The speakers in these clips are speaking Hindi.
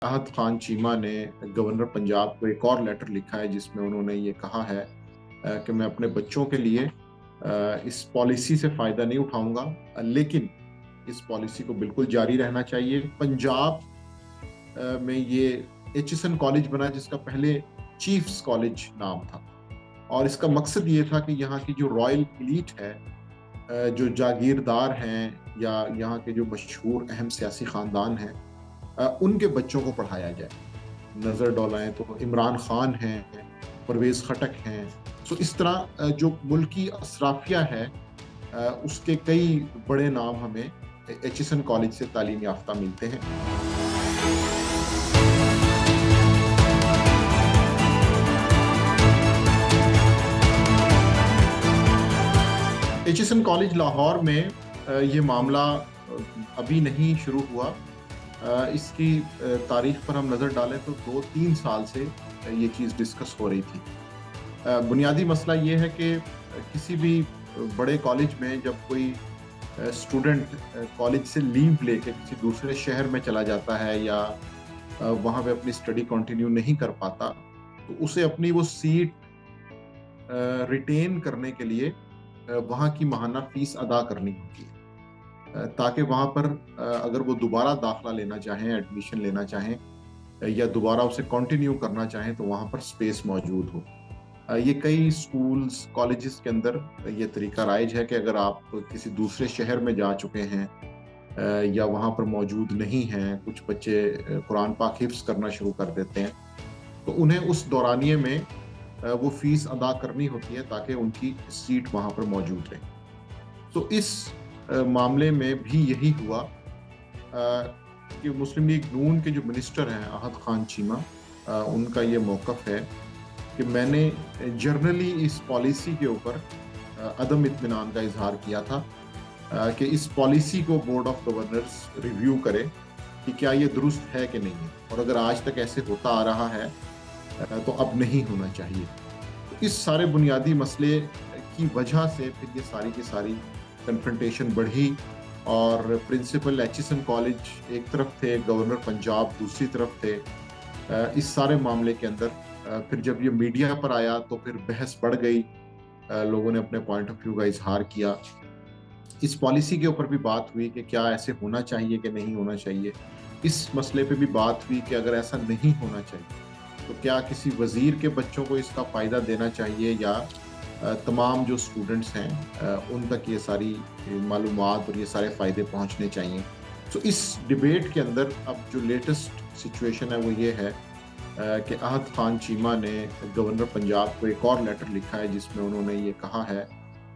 आहत खान चीमा ने गवर्नर पंजाब को एक और लेटर लिखा है जिसमें उन्होंने ये कहा है कि मैं अपने बच्चों के लिए इस पॉलिसी से फायदा नहीं उठाऊंगा, लेकिन इस पॉलिसी को बिल्कुल जारी रहना चाहिए। पंजाब में ये एचिसन कॉलेज बना जिसका पहले चीफ्स कॉलेज नाम था, और इसका मकसद ये था कि यहाँ की जो रॉयल एलीट है, जो जागीरदार हैं या यहाँ के जो मशहूर अहम सियासी खानदान हैं, उनके बच्चों को पढ़ाया जाए। नजर डौलाएं तो इमरान खान हैं, परवेज खटक हैं। सो इस तरह जो मुल्की असराफिया है, उसके कई बड़े नाम हमें एचिसन कॉलेज से तालीम याफ्ता मिलते हैं। एचिसन कॉलेज लाहौर में ये मामला अभी नहीं शुरू हुआ। इसकी तारीख पर हम नज़र डालें तो 2-3 साल से ये चीज़ डिस्कस हो रही थी। बुनियादी मसला ये है कि किसी भी बड़े कॉलेज में जब कोई स्टूडेंट कॉलेज से लीव लेके किसी दूसरे शहर में चला जाता है या वहाँ पे अपनी स्टडी कंटिन्यू नहीं कर पाता, तो उसे अपनी वो सीट रिटेन करने के लिए वहाँ की माहाना फीस अदा करनी होती है, ताकि वहाँ पर अगर वो दोबारा दाखला लेना चाहें, एडमिशन लेना चाहें या दोबारा उसे कंटिन्यू करना चाहें तो वहाँ पर स्पेस मौजूद हो। ये कई स्कूल्स कॉलेजेस के अंदर ये तरीका राइज है कि अगर आप किसी दूसरे शहर में जा चुके हैं या वहाँ पर मौजूद नहीं हैं, कुछ बच्चे कुरान पाक हिफ्स करना शुरू कर देते हैं, तो उन्हें उस दौरानिए में वो फीस अदा करनी होती है ताकि उनकी सीट वहाँ पर मौजूद रहे। तो इस मामले में भी यही हुआ कि मुस्लिम लीग नून के जो मिनिस्टर हैं आहत खान चीमा, उनका ये मौक़िफ़ है कि मैंने जर्नली इस पॉलिसी के ऊपर अदम इत्मीनान का इजहार किया था कि इस पॉलिसी को बोर्ड ऑफ गवर्नर्स रिव्यू करे कि क्या ये दुरुस्त है कि नहीं है, और अगर आज तक ऐसे होता आ रहा है तो अब नहीं होना चाहिए। तो इस सारे बुनियादी मसले की वजह से फिर ये सारी की सारी कन्फ्रंटेशन बढ़ी, और प्रिंसिपल एचिसन कॉलेज एक तरफ थे, गवर्नर पंजाब दूसरी तरफ थे। इस सारे मामले के अंदर फिर जब ये मीडिया पर आया तो फिर बहस बढ़ गई, लोगों ने अपने पॉइंट ऑफ व्यू का इजहार किया। इस पॉलिसी के ऊपर भी बात हुई कि क्या ऐसे होना चाहिए कि नहीं होना चाहिए। इस मसले पे भी बात हुई कि अगर ऐसा नहीं होना चाहिए तो क्या किसी वजीर के बच्चों को इसका फ़ायदा देना चाहिए या तमाम जो स्टूडेंट्स हैं उन तक ये सारी मालूमात और ये सारे फ़ायदे पहुंचने चाहिए। तो इस डिबेट के अंदर अब जो लेटेस्ट सिचुएशन है वो ये है कि आहत खान चीमा ने गवर्नर पंजाब को एक और लेटर लिखा है जिसमें उन्होंने ये कहा है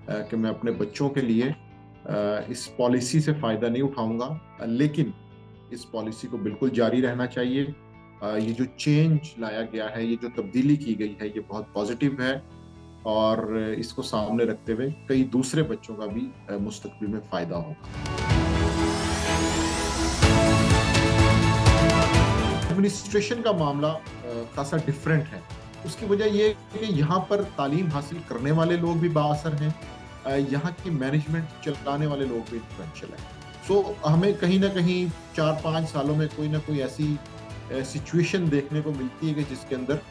कि मैं अपने बच्चों के लिए इस पॉलिसी से फ़ायदा नहीं उठाऊंगा, लेकिन इस पॉलिसी को बिल्कुल जारी रहना चाहिए। ये जो चेंज लाया गया है, ये जो तब्दीली की गई है, ये बहुत पॉजिटिव है, और इसको सामने रखते हुए कई दूसरे बच्चों का भी मुस्तकबिल में फ़ायदा होगा। एडमिनिस्ट्रेशन का मामला खासा डिफरेंट है। उसकी वजह ये है कि यहाँ पर तालीम हासिल करने वाले लोग भी बाअसर हैं, यहाँ की मैनेजमेंट चलाने वाले लोग भी इन्फ्लुएंशियल हैं। सो हमें कहीं ना कहीं 4-5 सालों में कोई ना कोई ऐसी सिचुएशन देखने को मिलती है कि जिसके अंदर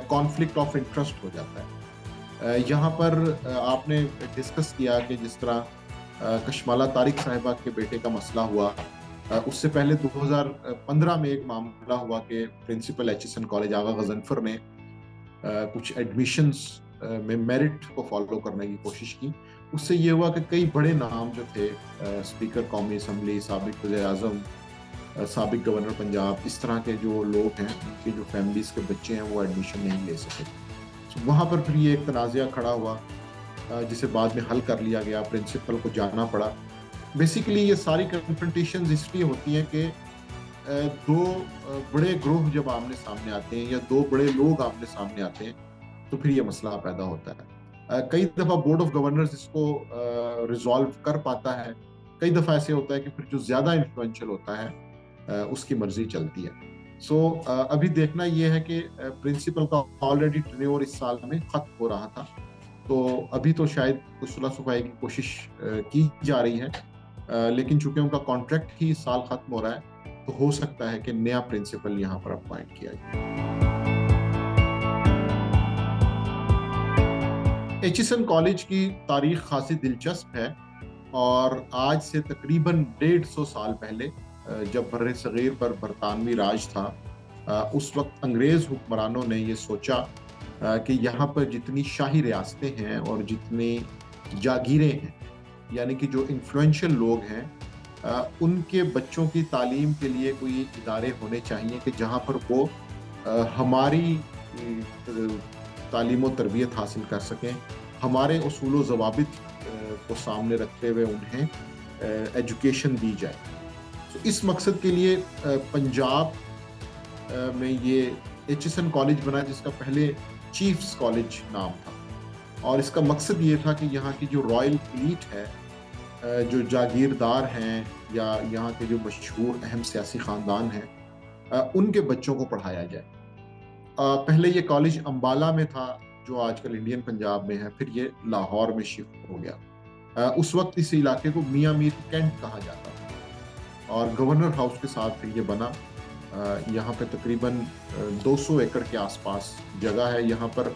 कॉन्फ्लिक्ट ऑफ इंटरेस्ट हो जाता है। यहाँ पर आपने डिस्कस किया कि जिस तरह कशमाला तारिक साहिबा के बेटे का मसला हुआ, उससे पहले 2015 में एक मामला हुआ कि प्रिंसिपल एचिसन कॉलेज आगा गजनफर ने कुछ एडमिशंस में मेरिट को फॉलो करने की कोशिश की। उससे ये हुआ कि कई बड़े नाम जो थे, स्पीकर कौमी असम्बली, साबिक वज़ीर-ए-आज़म, साबिक गवर्नर पंजाब, इस तरह के जो लोग हैं उनकी जो फैमिलीज के बच्चे हैं वो एडमिशन नहीं ले सके। तो वहाँ पर फिर ये एक तनाज़ा खड़ा हुआ जिसे बाद में हल कर लिया गया, प्रिंसिपल को जाना पड़ा। बेसिकली ये सारी कन्फ्रंटेशंस इसलिए होती हैं कि दो बड़े ग्रोह जब आमने सामने आते हैं या दो बड़े लोग आमने सामने आते हैं तो फिर ये मसला पैदा होता है। कई दफ़ा बोर्ड ऑफ गवर्नर्स इसको रिजॉल्व कर पाता है, कई दफ़ा ऐसे होता है कि फिर जो ज़्यादा इन्फ्लुएंशियल होता है उसकी मर्जी चलती है। सो अभी देखना यह है कि प्रिंसिपल का ऑलरेडी टेन्योर इस साल में ख़त्म हो रहा था, तो अभी तो शायद कुछ सुलह सुफाई की कोशिश की जा रही है, लेकिन चूंकि उनका कॉन्ट्रैक्ट ही इस साल ख़त्म हो रहा है तो हो सकता है कि नया प्रिंसिपल यहाँ पर अपॉइंट किया जाए। एचिसन कॉलेज की तारीख खासी दिलचस्प है और आज से तकरीबन 150 साल पहले जब बर्रे सगीर पर बरतानवी राज था, उस वक्त अंग्रेज हुक्मरानों ने ये सोचा कि यहाँ पर जितनी शाही रियासतें हैं और जितनी जागीरें हैं, यानी कि जो इन्फ्लुएंशियल लोग हैं, उनके बच्चों की तालीम के लिए कोई इदारे होने चाहिए कि जहाँ पर वो हमारी तालीम और तरबियत हासिल कर सकें, हमारे उसूल व ज़वाबित को सामने रखते हुए उन्हें एजुकेशन दी जाए। तो इस मकसद के लिए पंजाब में ये एचिसन कॉलेज बना, जिसका पहले चीफ्स कॉलेज नाम था। और इसका मकसद ये था कि यहाँ की जो रॉयल एलीट है, जो जागीरदार हैं या यहाँ के जो मशहूर अहम सियासी ख़ानदान हैं, उनके बच्चों को पढ़ाया जाए। पहले ये कॉलेज अम्बाला में था, जो आजकल इंडियन पंजाब में है, फिर ये लाहौर में शिफ्ट हो गया। उस वक्त इस इलाके को मियाँ मीर कैंट कहा जाता था और गवर्नर हाउस के साथ फिर ये बना। यहाँ पे तकरीबन 200 एकड़ के आसपास जगह है। यहाँ पर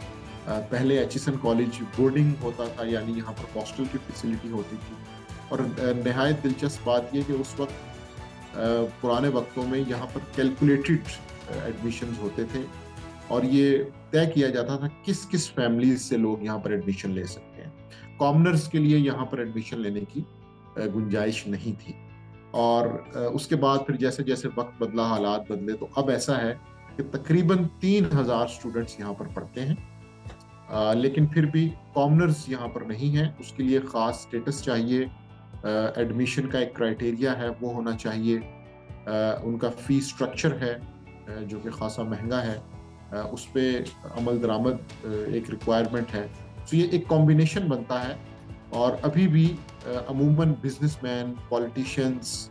पहले एचिसन कॉलेज बोर्डिंग होता था, यानी यहाँ पर हॉस्टल की फैसिलिटी होती थी। और नहायत दिलचस्प बात यह कि उस वक्त पुराने वक्तों में यहाँ पर कैलकुलेटेड एडमिशन्स होते थे और ये तय किया जाता था किस किस फैमिलीज से लोग यहाँ पर एडमिशन ले सकते हैं। कॉमनर्स के लिए यहाँ पर एडमिशन लेने की गुंजाइश नहीं थी। और उसके बाद फिर जैसे जैसे वक्त बदला, हालात बदले, तो अब ऐसा है कि तकरीबन 3000 स्टूडेंट्स यहाँ पर पढ़ते हैं। लेकिन फिर भी कॉमनर्स यहाँ पर नहीं है, उसके लिए ख़ास स्टेटस चाहिए। एडमिशन का एक क्राइटेरिया है, वो होना चाहिए। उनका फ़ी स्ट्रक्चर है जो कि ख़ासा महंगा है, उस पर अमल दरामद एक रिक्वायरमेंट है। तो ये एक कॉम्बिनेशन बनता है। और अभी भी अमूमन बिजनेसमैन, पॉलिटिशियंस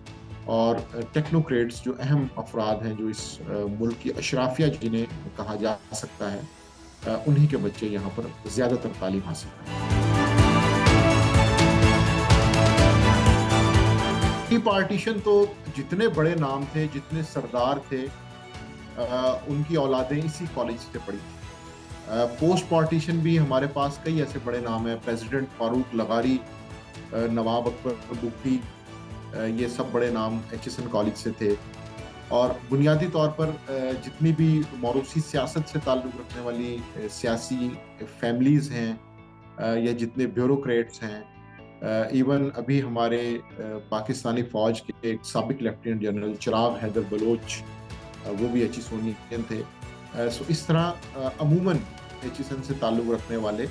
और टेक्नोक्रेट्स, जो अहम अफराद हैं, जो इस मुल्क की अशराफिया जिन्हें कहा जा सकता है, उन्हीं के बच्चे यहाँ पर ज़्यादातर तालीम हासिल करते हैं। पार्टीशन तो जितने बड़े नाम थे, जितने सरदार थे, उनकी औलादें इसी कॉलेज से पढ़ी थी। पोस्ट पार्टीशन भी हमारे पास कई ऐसे बड़े नाम हैं, प्रेसिडेंट फारूक लगारी, नवाब अकबर बुगटी, ये सब बड़े नाम एचिसन कॉलेज से थे। और बुनियादी तौर पर जितनी भी मौरूसी सियासत से ताल्लुक़ रखने वाली सियासी फैमिलीज़ हैं या जितने ब्यूरोक्रेट्स हैं, इवन अभी हमारे पाकिस्तानी फ़ौज के एक साबिक लेफ्टिनेंट जनरल चिराग हैदर बलोच, वो भी एचिसोनियन थे। सो इस तरह अमूमन एचिसन से ताल्लुक़ रखने वाले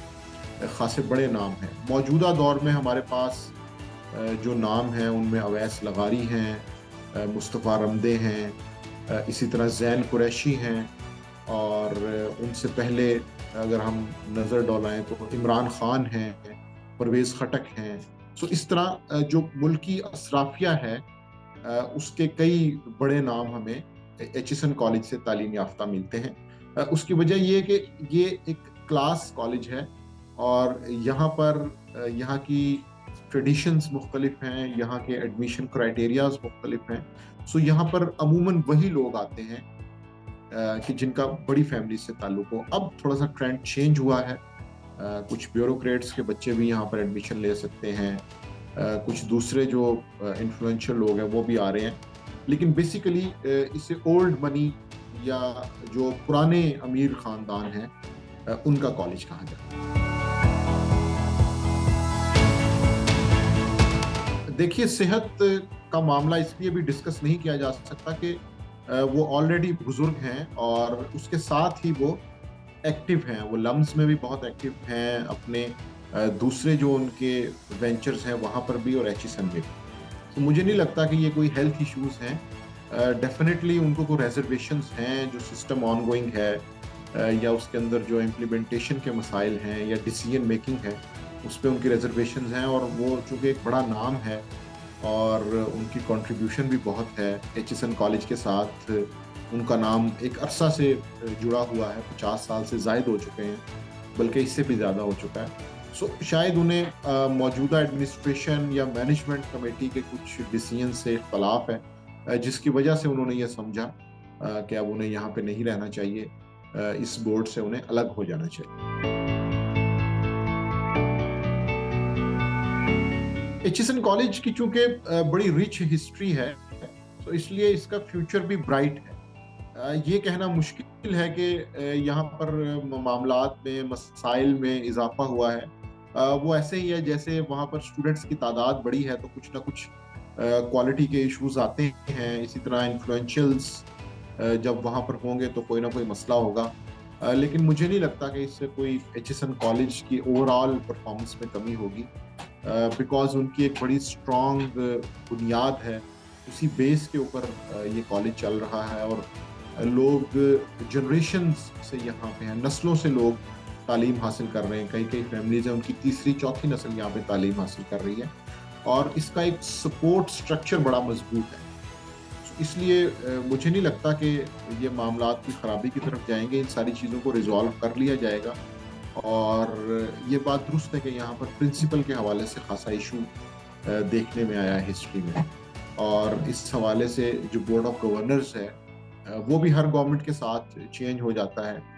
खासे बड़े नाम हैं। मौजूदा दौर में हमारे पास जो नाम हैं उनमें अवैस लगारी हैं, मुस्तफ़ा रमदे हैं, इसी तरह ज़ैन कुरैशी हैं, और उनसे पहले अगर हम नज़र डोलाएं तो इमरान ख़ान हैं, परवेज़ खटक हैं। सो इस तरह जो मुल्की असराफिया है, उसके कई बड़े नाम हमें एचिसन कॉलेज से तालीम याफ्ता मिलते हैं। उसकी वजह ये है कि ये एक क्लास कॉलेज है और यहाँ पर यहाँ की ट्रेडिशंस मुख्तलिफ हैं, यहाँ के एडमिशन क्राइटेरियाज मुख्तलिफ हैं। सो यहाँ पर अमूमन वही लोग आते हैं कि जिनका बड़ी फैमिली से ताल्लुक़ हो। अब थोड़ा सा ट्रेंड चेंज हुआ है, कुछ ब्यूरोक्रेट्स के बच्चे भी यहाँ पर एडमिशन ले सकते हैं, कुछ दूसरे जो इन्फ्लुएंशियल लोग हैं वो भी आ रहे हैं। लेकिन बेसिकली इसे ओल्ड मनी या जो पुराने अमीर ख़ानदान हैं उनका कॉलेज कहा जाता है। देखिए, सेहत का मामला इसलिए भी डिस्कस नहीं किया जा सकता कि वो ऑलरेडी बुजुर्ग हैं और उसके साथ ही वो एक्टिव हैं। वो लम्स में भी बहुत एक्टिव हैं, अपने दूसरे जो उनके वेंचर्स हैं वहाँ पर भी और एचिसन में भी। तो मुझे नहीं लगता कि ये कोई हेल्थ इश्यूज हैं। डेफिनेटली उनको कोई रेजर्वेशंस हैं, जो सिस्टम ऑनगोइंग है या उसके अंदर जो इम्प्लीमेंटेशन के मसाइल हैं या डिसीजन मेकिंग है, उस पर उनकी रेजर्वेशंस हैं। और वो चूँकि एक बड़ा नाम है और उनकी कंट्रीब्यूशन भी बहुत है एचिसन कॉलेज के साथ, उनका नाम एक अरसा से जुड़ा हुआ है, 50 साल से ज़ायद हो चुके हैं, बल्कि इससे भी ज़्यादा हो चुका है। सो शायद उन्हें मौजूदा एडमिनिस्ट्रेशन या मैनेजमेंट कमेटी के कुछ डिसीजन से इख्तलाफ है, जिसकी वजह से उन्होंने ये समझा कि अब उन्हें यहाँ पे नहीं रहना चाहिए, इस बोर्ड से उन्हें अलग हो जाना चाहिए। एचिसन कॉलेज की चूंकि बड़ी रिच हिस्ट्री है, तो इसलिए इसका फ्यूचर भी ब्राइट है। ये कहना मुश्किल है कि यहाँ पर मामलात में, मसाइल में इजाफा हुआ है। वो ऐसे ही है जैसे वहाँ पर स्टूडेंट्स की तादाद बढ़ी है तो कुछ ना कुछ क्वालिटी के इश्यूज आते हैं। इसी तरह इन्फ्लुएंशियल्स जब वहाँ पर होंगे तो कोई ना कोई मसला होगा। लेकिन मुझे नहीं लगता कि इससे कोई एचिसन कॉलेज की ओवरऑल परफॉर्मेंस में कमी होगी, बिकॉज उनकी एक बड़ी स्ट्रॉन्ग बुनियाद है। उसी बेस के ऊपर ये कॉलेज चल रहा है और लोग जनरेशन्स से यहाँ पे हैं, नस्लों से लोग तालीम हासिल कर रहे हैं। कई कई फैमिलीज हैं उनकी तीसरी चौथी नस्ल यहाँ पे तालीम हासिल कर रही है और इसका एक सपोर्ट स्ट्रक्चर बड़ा मजबूत है। इसलिए मुझे नहीं लगता कि ये मामलात की खराबी की तरफ जाएंगे। इन सारी चीज़ों को रिजॉल्व कर लिया जाएगा और ये बात दुरुस्त है कि यहाँ पर प्रिंसिपल के हवाले से खासा इशू देखने में आया है हिस्ट्री में, और इस हवाले से जो बोर्ड ऑफ गवर्नर्स है वो भी हर गवर्नमेंट के साथ चेंज हो जाता है।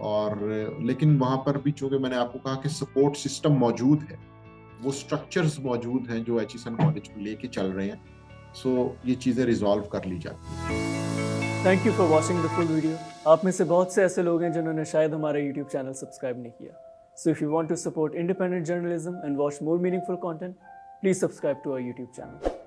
और लेकिन वहाँ पर भी चूंकि मैंने आपको कहा कि सपोर्ट सिस्टम मौजूद है, वो स्ट्रक्चर्स मौजूद हैं जो एचिसन कॉलेज को लेके चल रहे हैं, सो ये चीज़ें रिजॉल्व कर ली जाती हैं। Thank you for watching the full video. आप में से बहुत से ऐसे लोग हैं जिन्होंने शायद हमारा यूट्यूब चैनल सब्सक्राइब नहीं किया। So if you want to support independent journalism and watch more meaningful content, please subscribe to our YouTube channel.